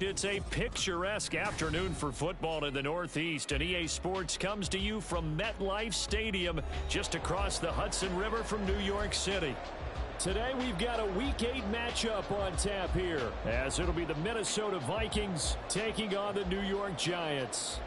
It's a picturesque afternoon for football in the Northeast, and EA Sports comes to you from MetLife Stadium, just across the Hudson River from New York City. Today we've got a Week 8 matchup on tap here, as it'll be the Minnesota Vikings taking on the New York Giants.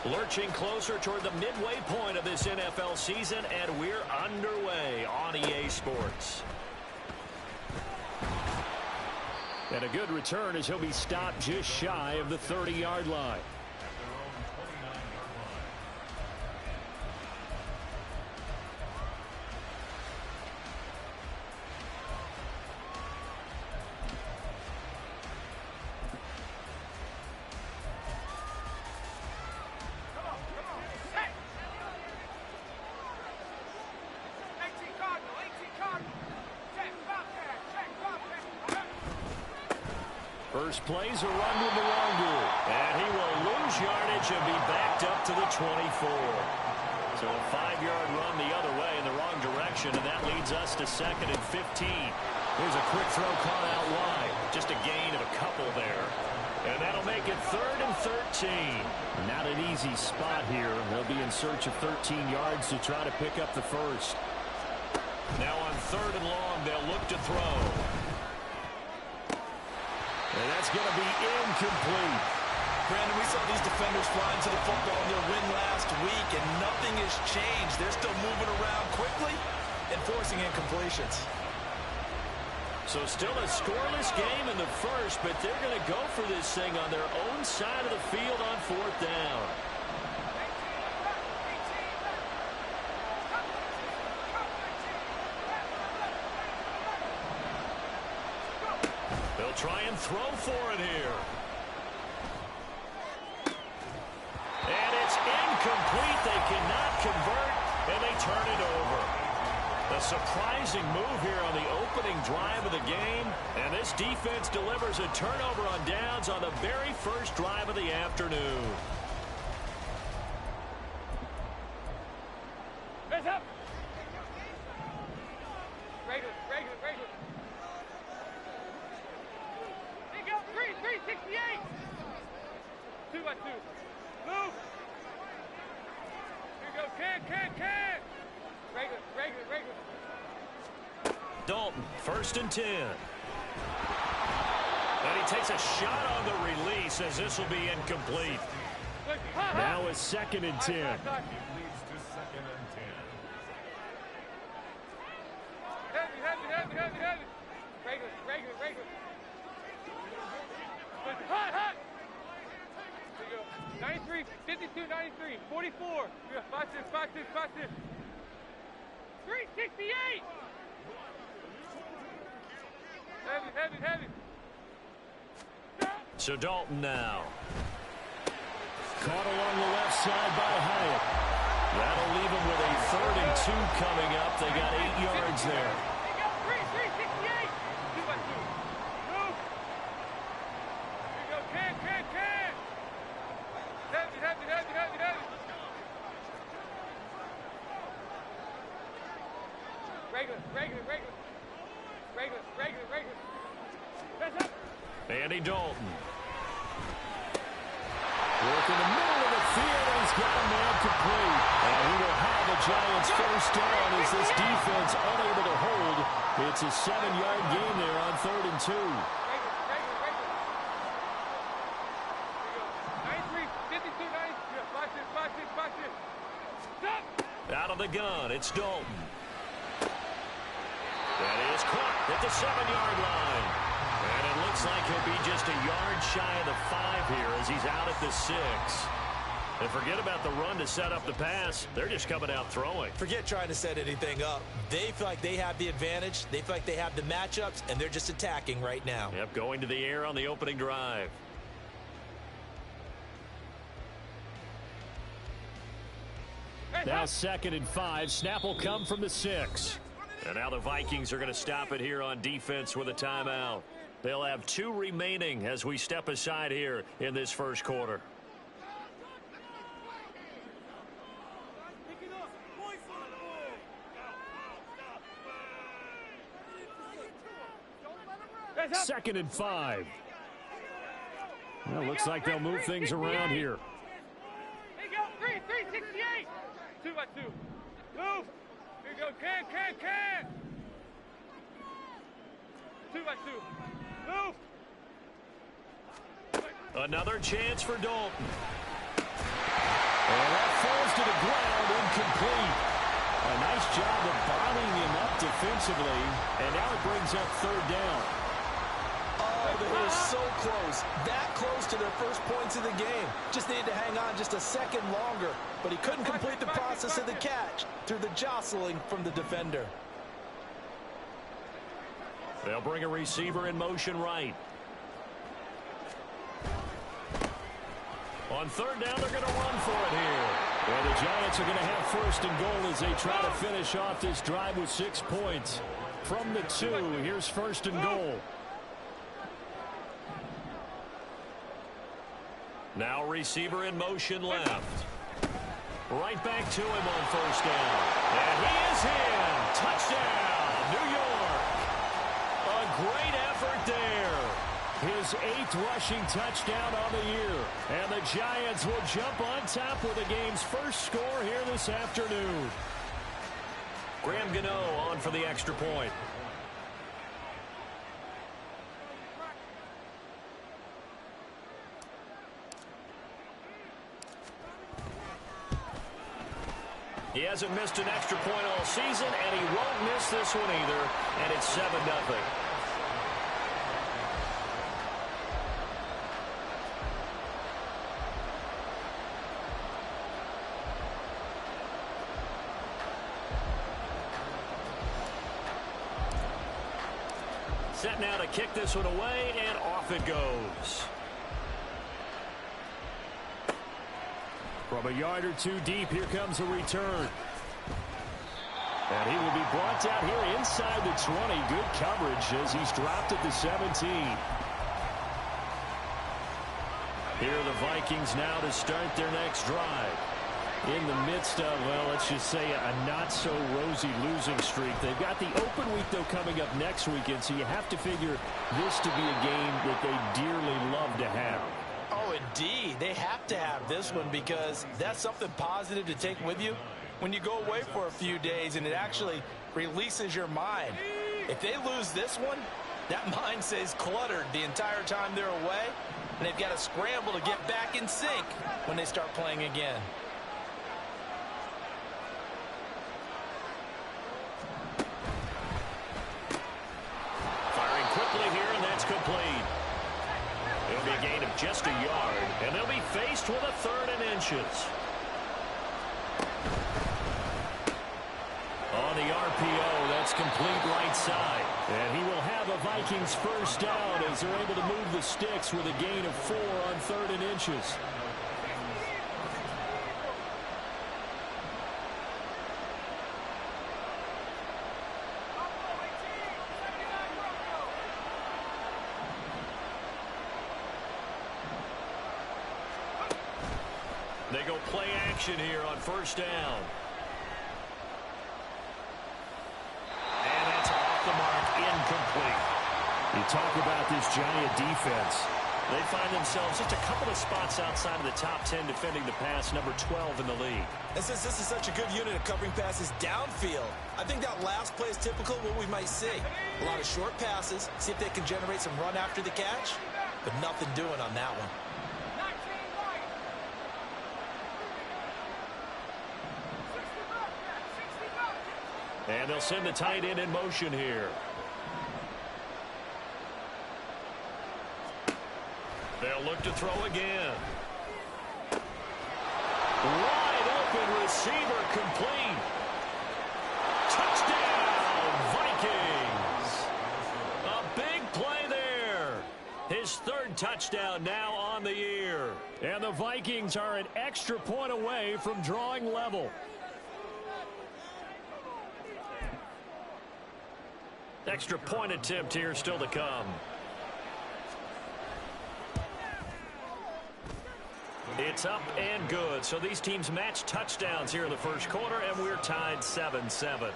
Lurching closer toward the midway point of this NFL season, and we're underway on EA Sports. And a good return as he'll be stopped just shy of the 30-yard line. First play's a run with the long ball, and he will lose yardage and be backed up to the 24. So a 5-yard run the other way in the wrong direction, and that leads us to 2nd and 15. Here's a quick throw caught out wide. Just a gain of a couple there. And that'll make it 3rd and 13. Not an easy spot here. They'll be in search of 13 yards to try to pick up the first. Now on 3rd and long, they'll look to throw. And that's going to be incomplete. Brandon, we saw these defenders flying to the football in their win last week, and nothing has changed. They're still moving around quickly and forcing incompletions. So still a scoreless game in the first, but they're going to go for this thing on their own side of the field on 4th down. They'll try and throw for it here. And it's incomplete. They cannot convert, and they turn it over. A surprising move here on the opening drive of the game, and this defense delivers a turnover on downs on the very first drive of the afternoon. Heads up! Regular. 368! 2 by 2. Move! Here we go. Can! Regular. Dalton, 1st and 10. And he takes a shot on the release as this will be incomplete. Now a 2nd and 10. Leads to 2nd and 10. Heavy. Regular. Hot. There you go. 93, 52, 93, 44. We got 5-6. 368. Heavy. So Dalton now. Caught along the left side by Hyatt. That'll leave him with a 3rd and 2 coming up. They got 8 yards there. 368. 2 by 2. Move. Here you go. Can. Heavy. Regular. Heads up. Andy Dalton. Work in the middle of the field, and he's got a man complete. And he will have the Giants first down as this defense unable to hold. It's a 7-yard gain there on 3rd and 2. Regular. 93, 52, 93. 5-6. Stop. Out of the gun, it's Dalton. That is caught at the 7-yard line. And it looks like he'll be just a yard shy of the 5 here as he's out at the 6. And forget about the run to set up the pass. They're just coming out throwing. Forget trying to set anything up. They feel like they have the advantage. They feel like they have the matchups, and they're just attacking right now. Yep, going to the air on the opening drive. Now 2nd and 5. Snap will come from the 6. And now the Vikings are going to stop it here on defense with a timeout. They'll have 2 remaining as we step aside here in this first quarter. Second and 5. Well, looks like they'll move things around here. Here you go, 368. 2 by 2. Move. Here you go, can. 2 by 2. Move. Another chance for Dalton. And that falls to the ground, incomplete. A nice job of bombing him up defensively, and now it brings up 3rd down. Oh, they were so close. That close to their first points of the game. Just needed to hang on just a second longer, but he couldn't complete the process of the catch through the jostling from the defender. They'll bring a receiver in motion right. On 3rd down, they're going to run for it here. And the Giants are going to have 1st and goal as they try to finish off this drive with 6 points. From the 2, here's 1st and goal. Now receiver in motion left. Right back to him on 1st down. And he is in. Touchdown, New York. A great effort there. His 8th rushing touchdown on the year. And the Giants will jump on top with the game's first score here this afternoon. Graham Gano on for the extra point. He hasn't missed an extra point all season, and he won't miss this one either. And it's 7-0. Set now to kick this one away, and off it goes. From a yard or 2 deep, here comes a return. And he will be brought down here inside the 20. Good coverage as he's dropped at the 17. Here are the Vikings now to start their next drive. In the midst of, well, let's just say a not-so-rosy losing streak. They've got the open week, though, coming up next weekend, so you have to figure this to be a game that they dearly love to have. Oh, indeed. They have to have this one because that's something positive to take with you when you go away for a few days, and it actually releases your mind. If they lose this one, that mind stays cluttered the entire time they're away, and they've got to scramble to get back in sync when they start playing again. Firing quickly here, and that's complete. It'll be a gain of just a yard, and they'll be faced with a 3rd and inches. On the RPO, that's complete right side. And he will have a Vikings 1st down as they're able to move the sticks with a gain of 4 on 3rd and inches. They go play action here on 1st down. And that's off the mark, incomplete. You talk about this Giant defense. They find themselves just a couple of spots outside of the top 10 defending the pass, number 12 in the league. And since this is such a good unit of covering passes downfield, I think that last play is typical of what we might see. A lot of short passes, see if they can generate some run after the catch, but nothing doing on that one. And they'll send the tight end in motion here. They'll look to throw again. Wide open receiver complete. Touchdown, Vikings. A big play there. His 3rd touchdown now on the year. And the Vikings are an extra point away from drawing level. Extra point attempt here still to come. It's up and good. So these teams match touchdowns here in the first quarter, and we're tied 7-7.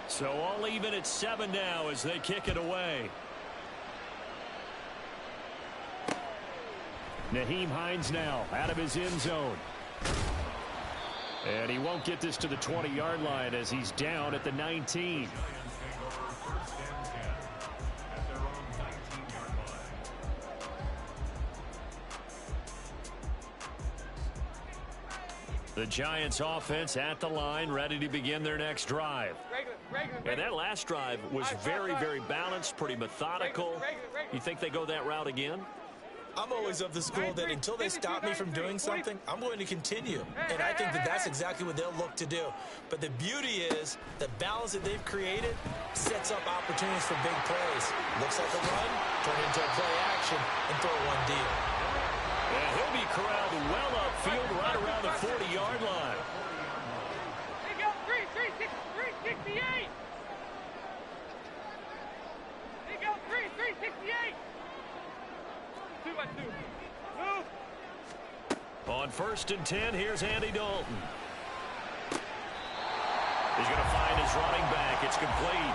So all even at 7 now as they kick it away. Nyheim Hines now out of his end zone. And he won't get this to the 20-yard line as he's down at the 19. The Giants offense at the line, ready to begin their next drive. And that last drive was very, very balanced, pretty methodical. You think they go that route again? I'm always of the school that until they stop me from doing something, I'm going to continue. And I think that that's exactly what they'll look to do. But the beauty is the balance that they've created sets up opportunities for big plays. Looks like a run, turn into a play action, and throw one deep. And he'll be corralled well upfield right around the 40-yard line. They go 368. They go 368. 2-by-2. Move. On 1st and 10, here's Andy Dalton. He's going to find his running back. It's complete.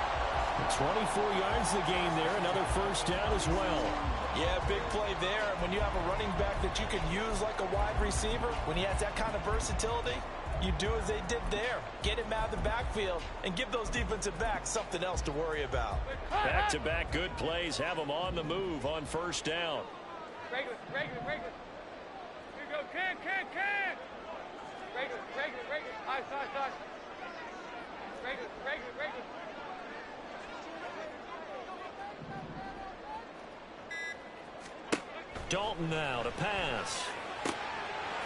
24 yards the game there. Another first down as well. Yeah, big play there. And when you have a running back that you can use like a wide receiver, when he has that kind of versatility, you do as they did there. Get him out of the backfield and give those defensive backs something else to worry about. Back-to-back good plays have them on the move on first down. Regular. Here you go, can. Regular. Side. Regular. Dalton now to pass.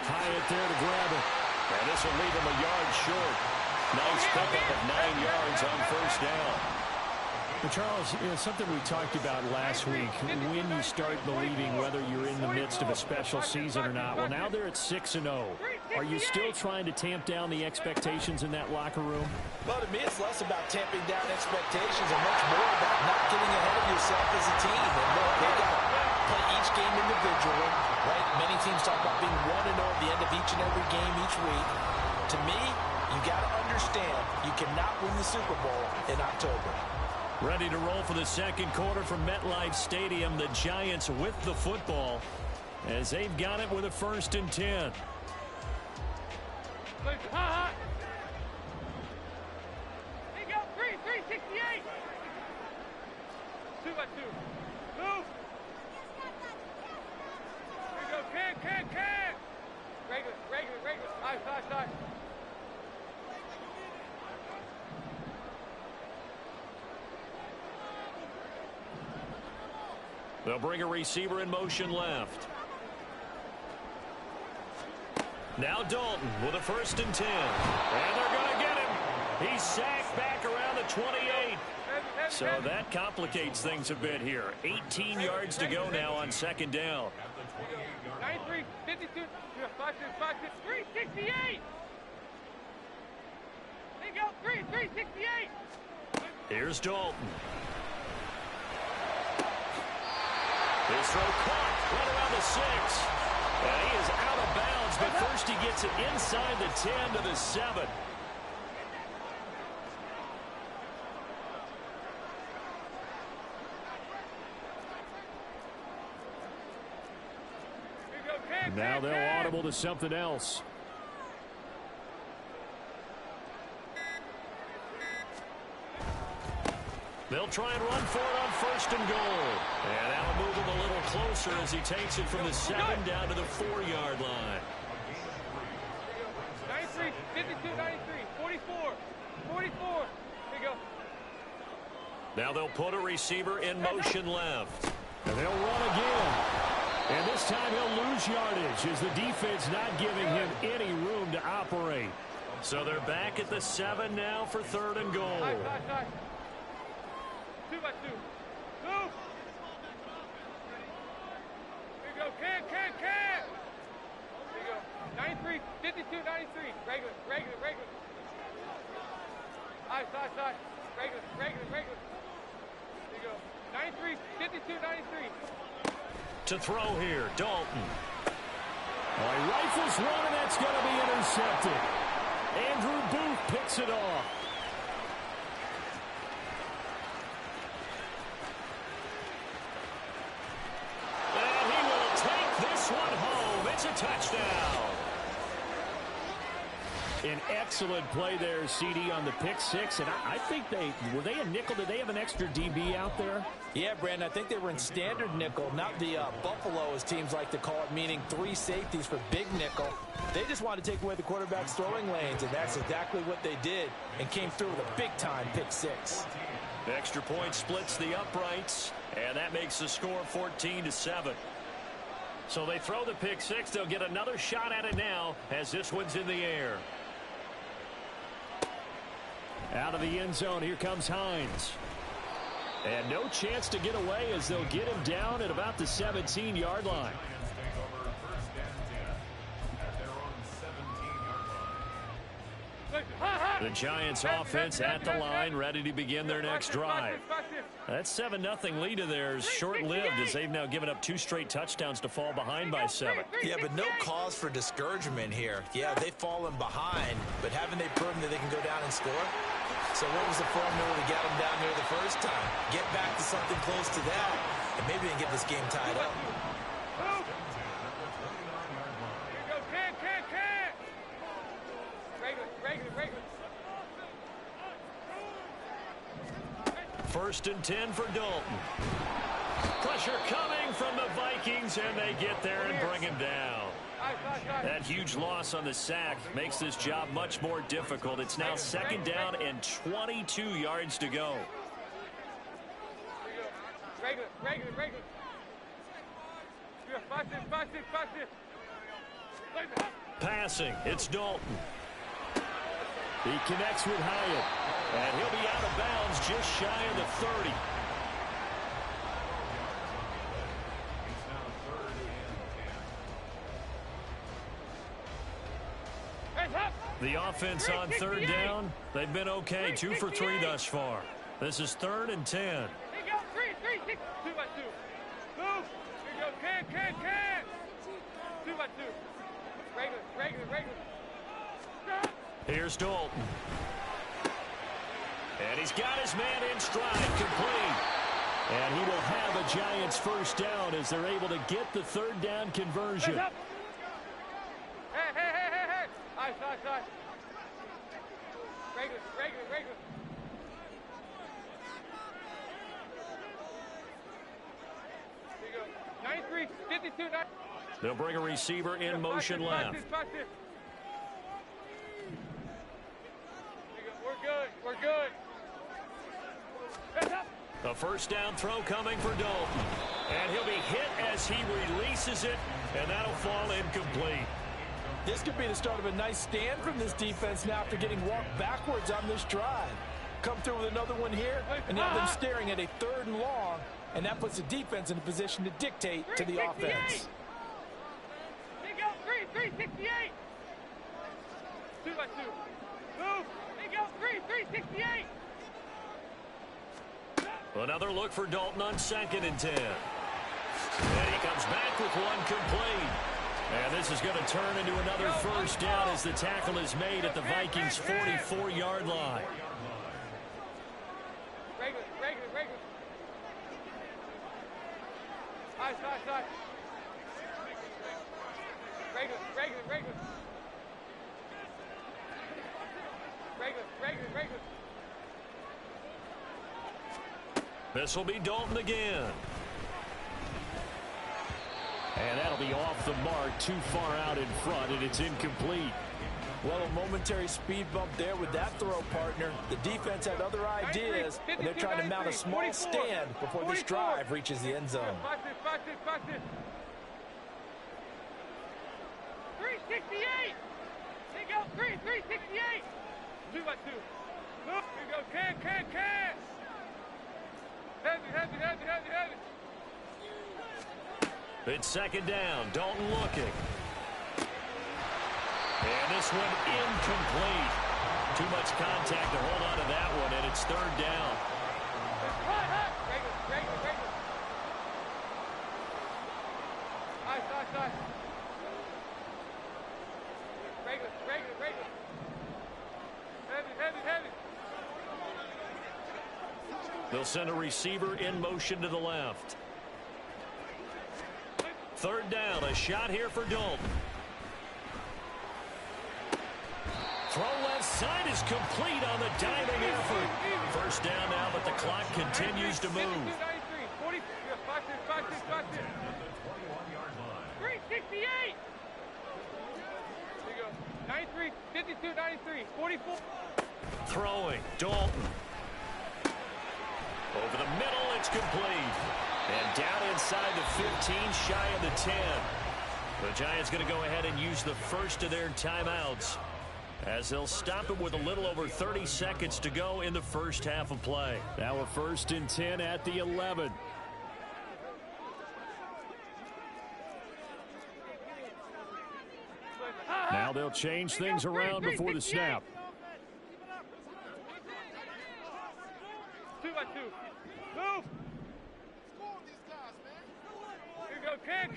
Hyatt there to grab it. And this will leave him a yard short. Nice pickup of 9 yards on first down. Well, Charles, something we talked about last week, when you start believing whether you're in the midst of a special season or not. Well, now they're at 6-0. Are you still trying to tamp down the expectations in that locker room? Well, to me, it's less about tamping down expectations and much more about not getting ahead of yourself as a team. And look, they got to play each game individually, right? Many teams talk about being 1-0 at the end of each and every game each week. To me, you got to understand you cannot win the Super Bowl in October. Ready to roll for the second quarter from MetLife Stadium. The Giants with the football as they've got it with a 1st and 10. They go 368. 2-by-2. Move. Here you go, can. Regular. Side. They'll bring a receiver in motion left. Now Dalton with a 1st and 10. And they're going to get him. He's sacked back around the 28. So that complicates things a bit here. 18 yards to go now on 2nd down. 93, 52, 368. They go 368. Here's Dalton. His throw caught right around the 6. And he is out of bounds, but first he gets it inside the 10 to the 7. Now they'll audible to something else. They'll try and run for it on 1st and goal. And that'll move him a little closer as he takes it from the 7 down to the 4-yard line. 93, 52, 93, 44. Here you go. Now they'll put a receiver in motion left. And they'll run again. And this time he'll lose yardage as the defense not giving him any room to operate. So they're back at the 7 now for 3rd and goal. Side. 2-by-2. Move. Here you go. Can. Here you go. 93, 52, 93. Regular. Side. Regular. Here you go. 93, 52, 93. To throw here, Dalton. Oh, he rifles one, and that's going to be intercepted. Andrew Booth picks it off. And he will take this one home. It's a touchdown. An excellent play there, CD, on the pick six. And I think were they a nickel? Did they have an extra DB out there? Yeah, Brandon, I think they were in standard nickel, not the Buffalo, as teams like to call it, meaning 3 safeties for big nickel. They just wanted to take away the quarterback's throwing lanes, and that's exactly what they did, and came through with a big-time pick six. The extra point splits the uprights, and that makes the score 14-7. So they throw the pick six. They'll get another shot at it now as this one's in the air. Out of the end zone, here comes Hines. And no chance to get away as they'll get him down at about the 17-yard line. The Giants offense at the line, ready to begin their next drive. That 7-0 lead of theirs short-lived as they've now given up 2 straight touchdowns to fall behind by 7. Yeah, but no cause for discouragement here. Yeah, they've fallen behind, but haven't they proven that they can go down and score? So what was the formula to get them down there the first time? Get back to something close to that, and maybe they can get this game tied up. Regular. First and 10 for Dalton. Pressure coming from the Vikings, and they get there and bring him down. That huge loss on the sack makes this job much more difficult. It's now 2nd down and 22 yards to go. Regular. Five, six. Passing, it's Dalton. He connects with Hyatt. And he'll be out of bounds just shy of the 30. The offense on 3rd down, they've been okay. 2 for 3 thus far. This is 3rd and 10. Here you go. 3, 6. 2 by 2. Move. Here you go. Can. 2 by 2. Regular. Stop. Here's Dalton. And he's got his man in stride, complete. And he will have a Giants first down as they're able to get the 3rd down conversion. Hey. Side. Regular. Here you go. 93, 52, 9. They'll bring a receiver in motion left. We're good. A first down throw coming for Dalton. And he'll be hit as he releases it, and that'll fall incomplete. This could be the start of a nice stand from this defense now after getting walked backwards on this drive. Come through with another one here, and now them staring at a 3rd and long, and that puts the defense in a position to dictate to the offense. Here you go. 368. 2 by 2. Move. Here you go. 368. Another look for Dalton on 2nd and 10. And he comes back with one complete. And this is going to turn into another first down as the tackle is made at the Vikings' 44-yard line. Regular. Side. Regular. This will be Dalton again. And that'll be off the mark, too far out in front, and it's incomplete. Well, a momentary speed bump there with that throw, partner. The defense had other ideas, and they're trying to mount a small stand before this drive reaches the end zone. 368. Here you go. 368. 2 by 2. Look. Here you go. Can. Heavy. It's second down. Dalton looking. And this one incomplete. Too much contact to hold on to that one, and it's third down. Heavy. They'll send a receiver in motion to the left. Third down, a shot here for Dalton. Throw left side is complete on the diving effort. First down now, but the clock continues to move. 368. There you go. 93, 52, 93, 44. Throwing, Dalton. Over the middle, it's complete. And down inside the 15, shy of the 10. The Giants going to go ahead and use the first of their timeouts, as they'll stop it with a little over 30 seconds to go in the first half of play. Now a 1st and 10 at the 11. Now they'll change things around before the snap. 2 by 2. Move. Here you go. Can.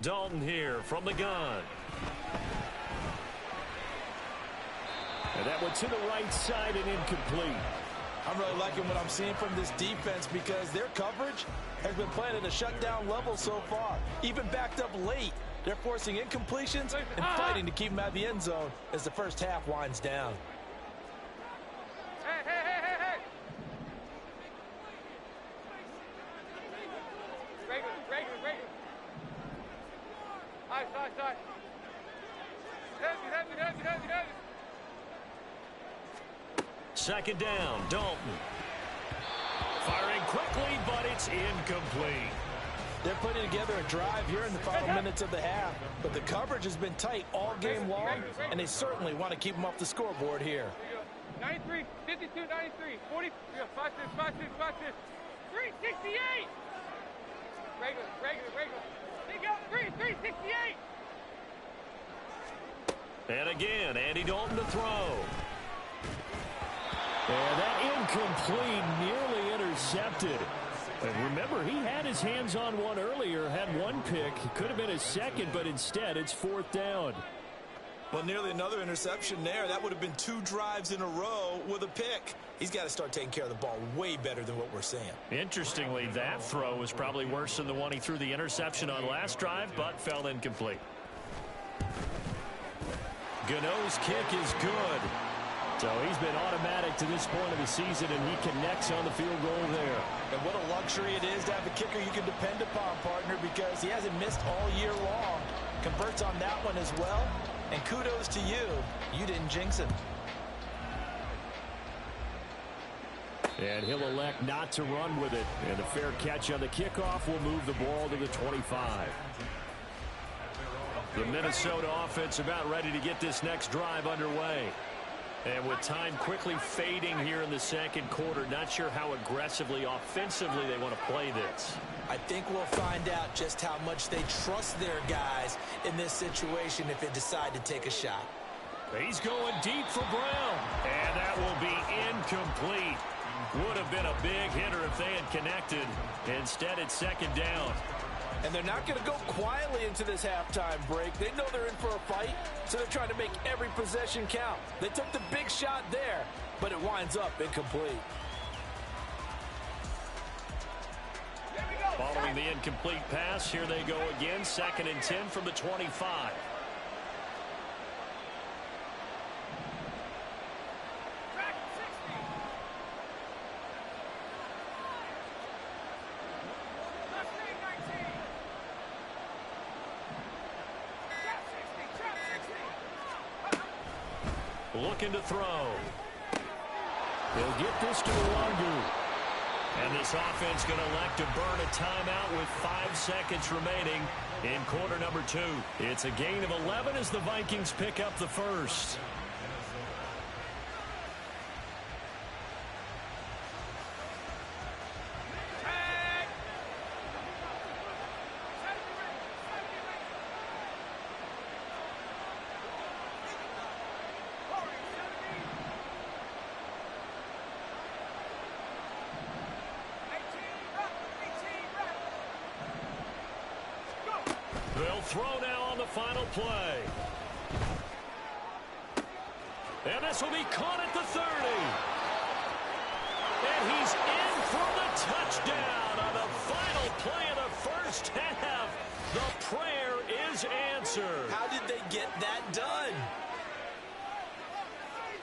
Dalton here from the gun. And that one to the right side and incomplete. I'm really liking what I'm seeing from this defense because their coverage has been playing at a shutdown level so far. Even backed up late, they're forcing incompletions and fighting to keep them out of the end zone as the first half winds down. Hey. Regular. Side. Heavy. Second down, Dalton. Firing quickly, but it's incomplete. They're putting together a drive here in the final minutes of the half, but the coverage has been tight all game long, and they certainly want to keep them off the scoreboard here. 93, 52, 93, 40, 5, 6, 368. Regular. There you go, 368. And again, Andy Dalton to throw. And that incomplete, nearly intercepted. And remember, he had his hands on one earlier, had one pick. It could have been his second, but instead it's 4th down. Well, nearly another interception there. That would have been 2 drives in a row with a pick. He's got to start taking care of the ball way better than what we're seeing. Interestingly, that throw was probably worse than the one he threw the interception on last drive, but fell incomplete. Gano's kick is good. So he's been automatic to this point of the season, and he connects on the field goal there. And what a luxury it is to have a kicker you can depend upon, partner, because he hasn't missed all year long. Converts on that one as well. And kudos to you. You didn't jinx him. And he'll elect not to run with it. And a fair catch on the kickoff will move the ball to the 25. The Minnesota offense about ready to get this next drive underway. And with time quickly fading here in the second quarter, not sure how aggressively, offensively they want to play this. I think we'll find out just how much they trust their guys in this situation if they decide to take a shot. He's going deep for Brown. And that will be incomplete. Would have been a big hitter if they had connected. Instead, it's second down. And they're not going to go quietly into this halftime break. They know they're in for a fight, so they're trying to make every possession count. They took the big shot there, but it winds up incomplete. Following the incomplete pass, here they go again. 2nd and 10 from the 25. Looking to throw. He'll get this to Longu. And this offense going to elect to burn a timeout with 5 seconds remaining in quarter number 2. It's a gain of 11 as the Vikings pick up the first. throw now on the final play. And this will be caught at the 30. And he's in for the touchdown on the final play of the first half. The prayer is answered. How did they get that done?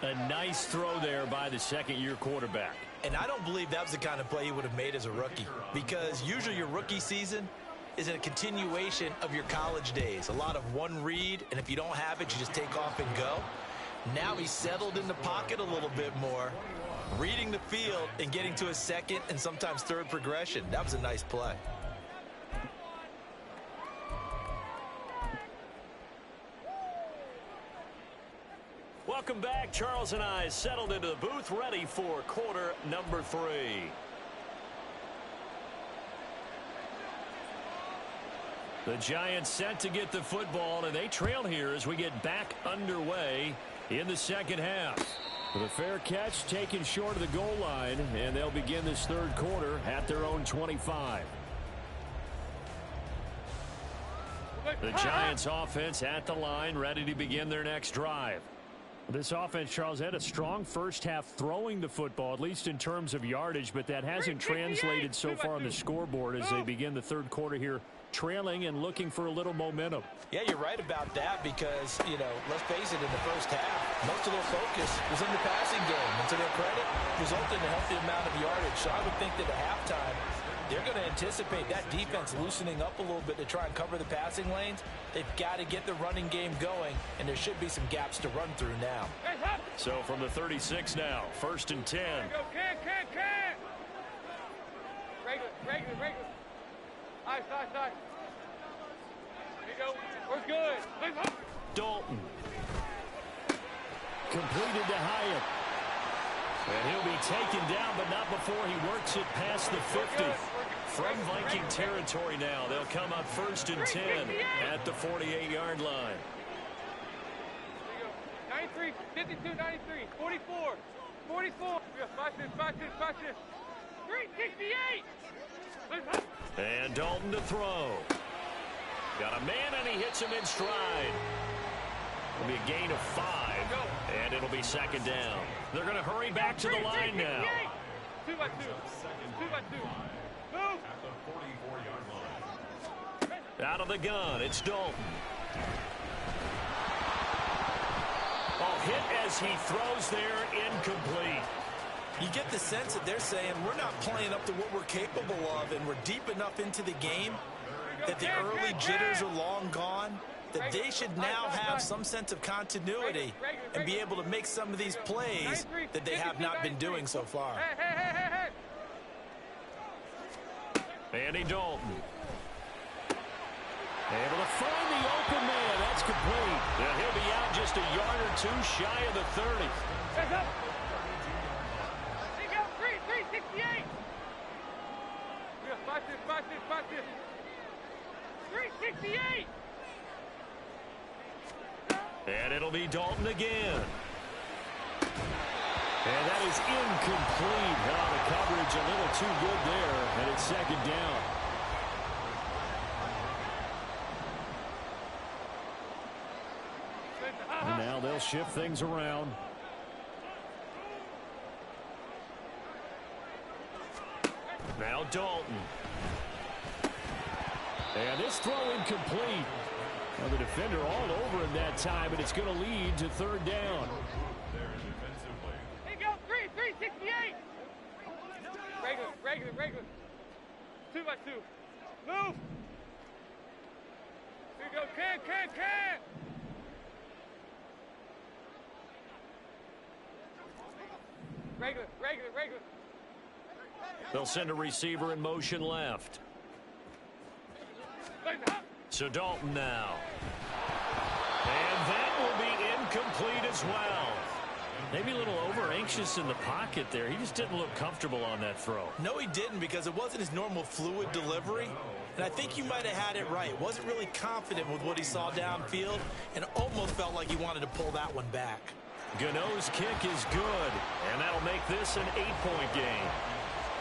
A nice throw there by the second-year quarterback. And I don't believe that was the kind of play he would have made as a rookie, because usually your rookie season is a continuation of your college days. A lot of one read, and if you don't have it, you just take off and go. Now he's settled in the pocket a little bit more, reading the field and getting to a second and sometimes third progression. That was a nice play. Welcome back. Charles and I settled into the booth, ready for quarter number 3. The Giants set to get the football, and they trail here as we get back underway in the second half. With a fair catch taken short of the goal line, and they'll begin this third quarter at their own 25. The Giants offense at the line, ready to begin their next drive. This offense, Charles, had a strong first half throwing the football, at least in terms of yardage, but that hasn't translated so far on the scoreboard as they begin the third quarter here, trailing and looking for a little momentum. Yeah, you're right about that because, let's face it, in the first half, most of their focus was in the passing game. And to their credit, resulted in a healthy amount of yardage. So I would think that at halftime, they're going to anticipate that defense loosening up a little bit to try and cover the passing lanes. They've got to get the running game going, and there should be some gaps to run through now. So from the 36 now, 1st and 10. Can. Regular. Side. There you go. We're good. Dalton. Completed to Hyatt. And he'll be taken down, but not before he works it past the 50. From Viking territory now, they'll come up 1st and 10 at the 48-yard line. 93, 52, 93, 44. Watch this. 368. And Dalton to throw. Got a man, and he hits him in stride. It'll be a gain of 5, and it'll be second down. They're going to hurry back to the line now. 2 by 2. Move. Out of the gun, it's Dalton. Hit as he throws there, incomplete. You get the sense that they're saying we're not playing up to what we're capable of, and we're deep enough into the game that the early jitters are long gone, that they should now have some sense of continuity and be able to make some of these plays that they have not been doing so far. Andy Dalton. Able to find the open man. That's complete. And he'll be out just a yard or two shy of the 30. There you go. 368. Watch this. 368. And it'll be Dalton again. And that is incomplete. Now the coverage a little too good there, and it's second down. And now they'll shift things around. Now Dalton. And this throw incomplete. Well, the defender all over him that time, and it's going to lead to third down. Here you go, 368. Regular. 2 by 2. Move. Here you go, can. Regular. They'll send a receiver in motion left. So Dalton now. And that will be incomplete as well. Maybe a little over-anxious in the pocket there. He just didn't look comfortable on that throw. No, he didn't, because it wasn't his normal fluid delivery. And I think you might have had it right. Wasn't really confident with what he saw downfield and almost felt like he wanted to pull that one back. Gano's kick is good, and that'll make this an 8-point game.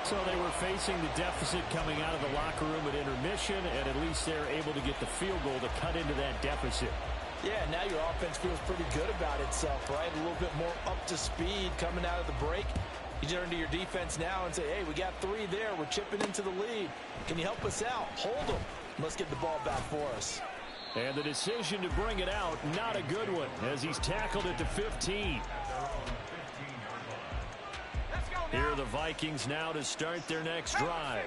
So they were facing the deficit coming out of the locker room at intermission, and at least they're able to get the field goal to cut into that deficit. Yeah, now your offense feels pretty good about itself, right? A little bit more up to speed coming out of the break. You turn to your defense now and say, hey, we got 3 there. We're chipping into the lead. Can you help us out? Hold them. Let's get the ball back for us. And the decision to bring it out, not a good one, as he's tackled at the 15. Here are the Vikings now to start their next drive.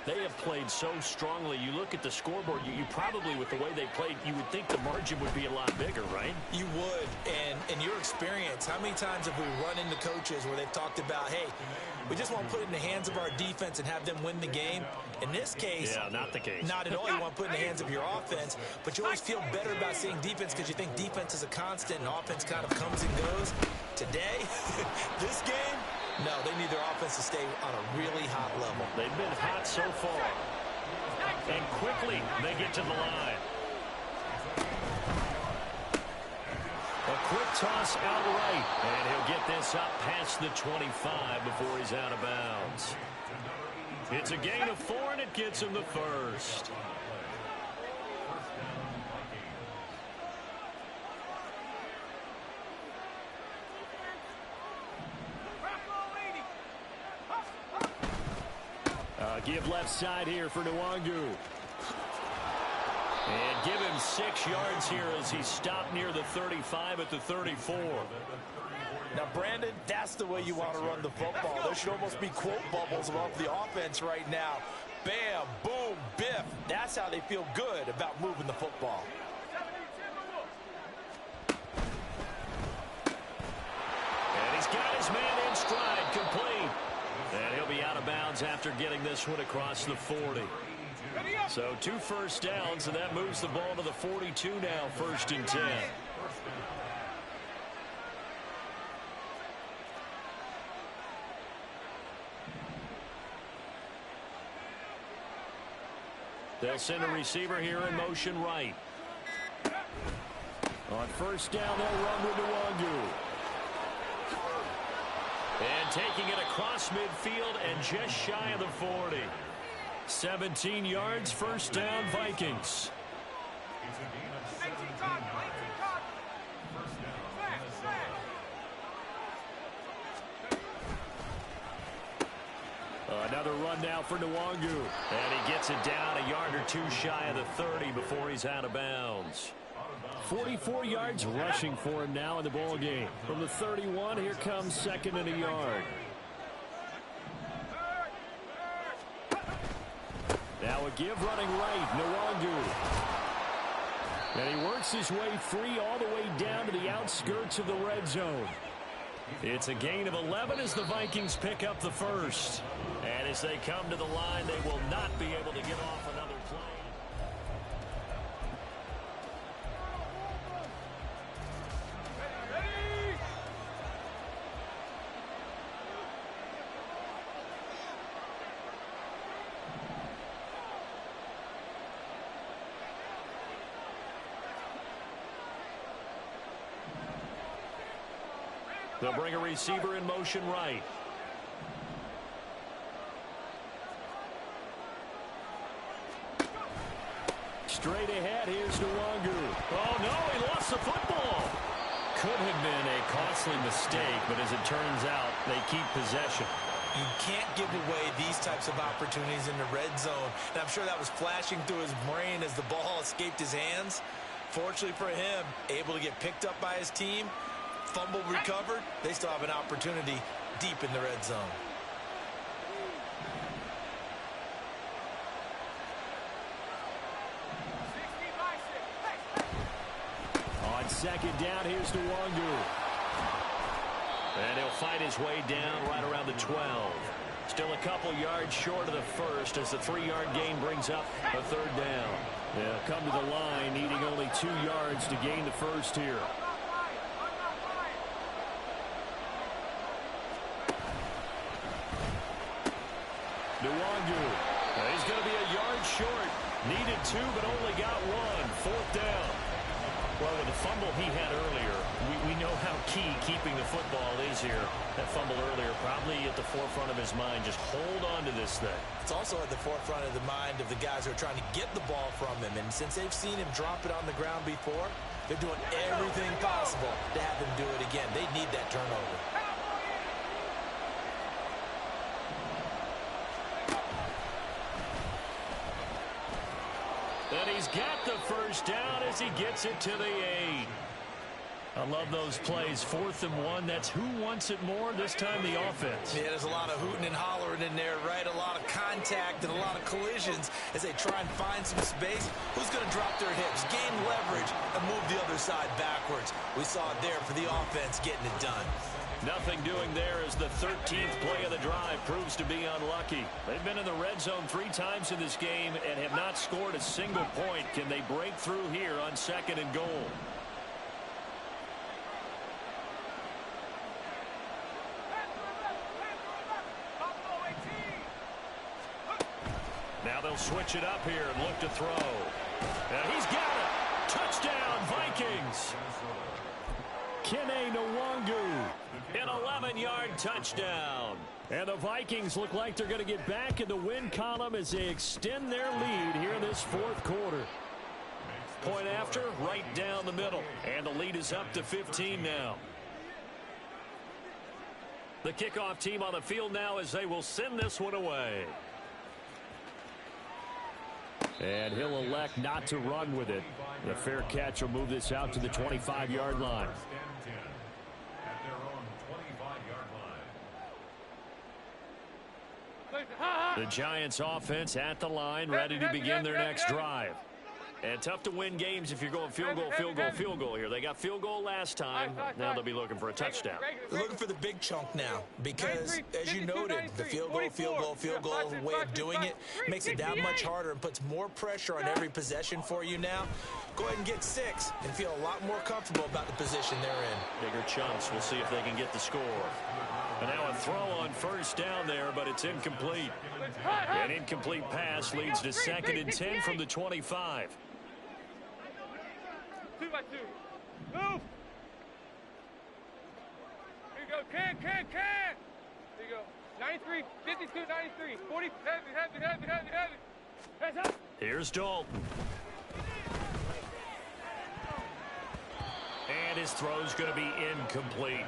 They have played so strongly. You look at the scoreboard, you probably, with the way they played, you would think the margin would be a lot bigger, right? You would. And in your experience, how many times have we run into coaches where they've talked about, hey, we just want to put it in the hands of our defense and have them win the game? In this case, yeah, not the case. Not at all. You want to put it in the hands of your offense, but you always feel better about seeing defense because you think defense is a constant and offense kind of comes and goes. Today, this game, no, they need their offense to stay on a really hot level. They've been hot so far. And quickly, they get to the line. A quick toss out right. And he'll get this up past the 25 before he's out of bounds. It's a gain of 4, and it gets him the first. Give left side here for Nwangu. And give him 6 yards here as he stopped near the 35 at the 34. Now, Brandon, that's the way you want to run the football. There should almost be quote bubbles above the offense right now. Bam, boom, biff. That's how they feel good about moving the football. And he's got his man in stride, complete. And he'll be out of bounds after getting this one across the 40. So 2 first downs, and that moves the ball to the 42 now, 1st and 10. They'll send a receiver here in motion right. On 1st down, they'll run with Nwangu. And taking it across midfield and just shy of the 40. 17 yards, 1st down, Vikings. Another run now for Nwangu. And he gets it down a yard or 2 shy of the 30 before he's out of bounds. 44 yards rushing for him now in the ball game. From the 31, here comes 2nd and a yard. Now a give running right, Nwangu. And he works his way free all the way down to the outskirts of the red zone. It's a gain of 11 as the Vikings pick up the first. And as they come to the line, they will not be able to get off another play. They'll bring a receiver in motion right. Straight ahead, here's Nwangu. Oh, no, he lost the football. Could have been a costly mistake, but as it turns out, they keep possession. You can't give away these types of opportunities in the red zone. And I'm sure that was flashing through his brain as the ball escaped his hands. Fortunately for him, able to get picked up by his team. Fumble recovered. They still have an opportunity deep in the red zone. On 2nd down, here's Nwangu. And he'll fight his way down right around the 12. Still a couple yards short of the first as the 3-yard gain brings up a 3rd down. They'll come to the line, needing only 2 yards to gain the first here. Nwangu. He's going to be a yard short. Needed 2, but only got 1. 4th down. Well, with the fumble he had earlier, we know how key keeping the football is here. That fumble earlier probably at the forefront of his mind. Just hold on to this thing. It's also at the forefront of the mind of the guys who are trying to get the ball from him. And since they've seen him drop it on the ground before, they're doing everything possible to have him do it again. They need that turnover. And he's got the first down as he gets it to the 8. I love those plays. 4th and 1. That's who wants it more. This time the offense. Yeah, there's a lot of hooting and hollering in there, right? A lot of contact and a lot of collisions as they try and find some space. Who's going to drop their hips, gain leverage, and move the other side backwards? We saw it there for the offense getting it done. Nothing doing there as the 13th play of the drive proves to be unlucky. They've been in the red zone 3 times in this game and have not scored a single point. Can they break through here on 2nd and goal? Now they'll switch it up here and look to throw. And he's got it. Touchdown, Vikings. Kene Nwangu, an 11-yard touchdown. And the Vikings look like they're going to get back in the win column as they extend their lead here in this 4th quarter. Point after, right down the middle. And the lead is up to 15 now. The kickoff team on the field now as they will send this one away. And he'll elect not to run with it. The fair catch will move this out to the 25-yard line. The Giants offense at the line, ready to begin their next drive. And tough to win games if you're going field goal, field goal, field goal here. They got field goal last time. Now they'll be looking for a touchdown. They're looking for the big chunk now because, as you noted, the field goal, field goal, field goal way of doing it makes it that much harder and puts more pressure on every possession for you now. Go ahead and get 6 and feel a lot more comfortable about the position they're in. Bigger chunks. We'll see if they can get the score. And now a throw on first down there, but it's incomplete. An incomplete pass leads to 2nd and 10 from the 25. 2 by 2. Move. Here you go. Can. Here you go. 93, 52, 93. 40. Heavy. Hands up. Here's Dalton. And his throw's going to be incomplete.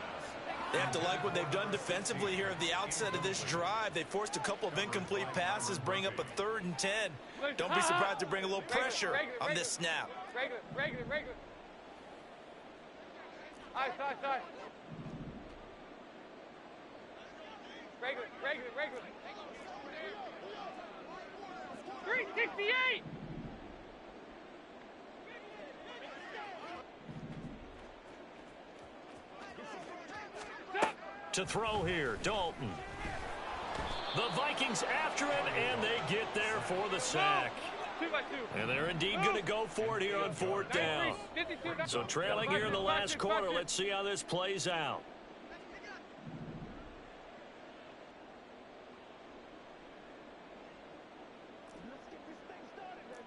They have to like what they've done defensively here at the outset of this drive. They forced a couple of incomplete passes, bring up a 3rd and 10. Don't be surprised to bring a little pressure on this snap. Regular. Side. Regular. 368. To throw here, Dalton. The Vikings after him, and they get there for the sack. 2 by 2. And they're indeed going to go for it here on 4th down. So trailing here in the last quarter, let's see how this plays out.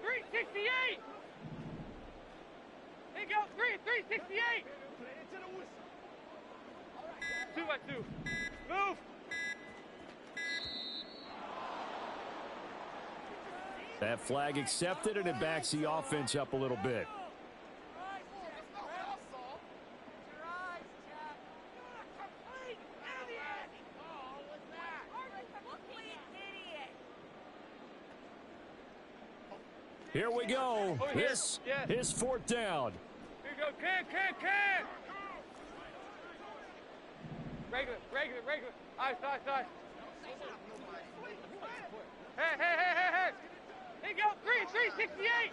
.368. Here you go. 368. 2 by 2. Move. That flag accepted, and it backs the offense up a little bit. Here we go. This is 4th down. Here you go. Can. Regular. Side. Hey. Here you go. 368.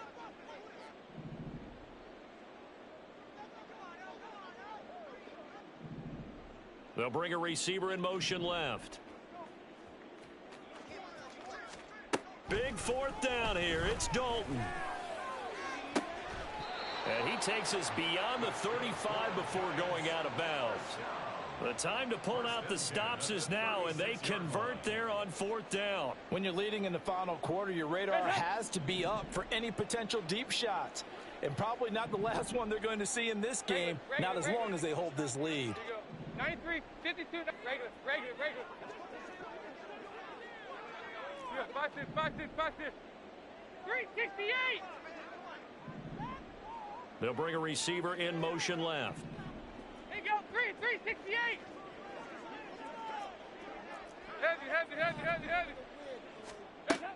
They'll bring a receiver in motion left. Big 4th down here. It's Dalton. And he takes us beyond the 35 before going out of bounds. The time to pull out the stops is now, and they convert there on 4th down. When you're leading in the final quarter, your radar has to be up for any potential deep shots. and probably not the last one they're going to see in this game, not as long as they hold this lead. 93, 52, regular. 5-6, 368. They'll bring a receiver in motion left. Hey, go, 368. Heavy.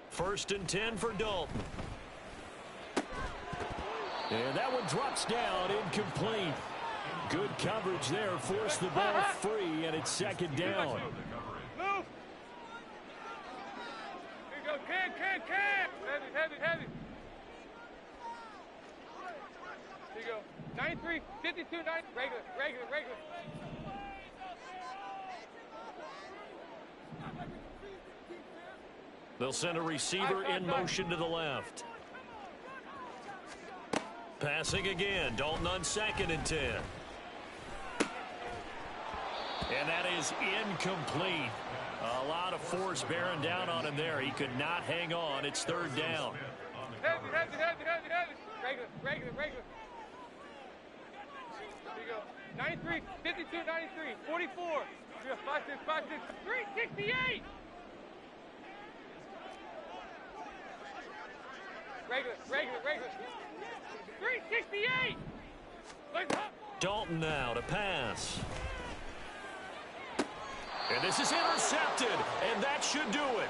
First and 10 for Dalton. And that one drops down, incomplete. Good coverage there, forced the ball free, and it's second down. Move. Here you go, can. Heavy. Here you go, 93, 52, 90, regular. They'll send a receiver in motion to the left. Passing again. Dalton on 2nd and 10. And that is incomplete. A lot of force bearing down on him there. He could not hang on. It's 3rd down. Heavy. Regular. Here you go, 93, 52, 93, 44. You got 5-6, 368. Regular. 368. Dalton now to pass. And this is intercepted, and that should do it.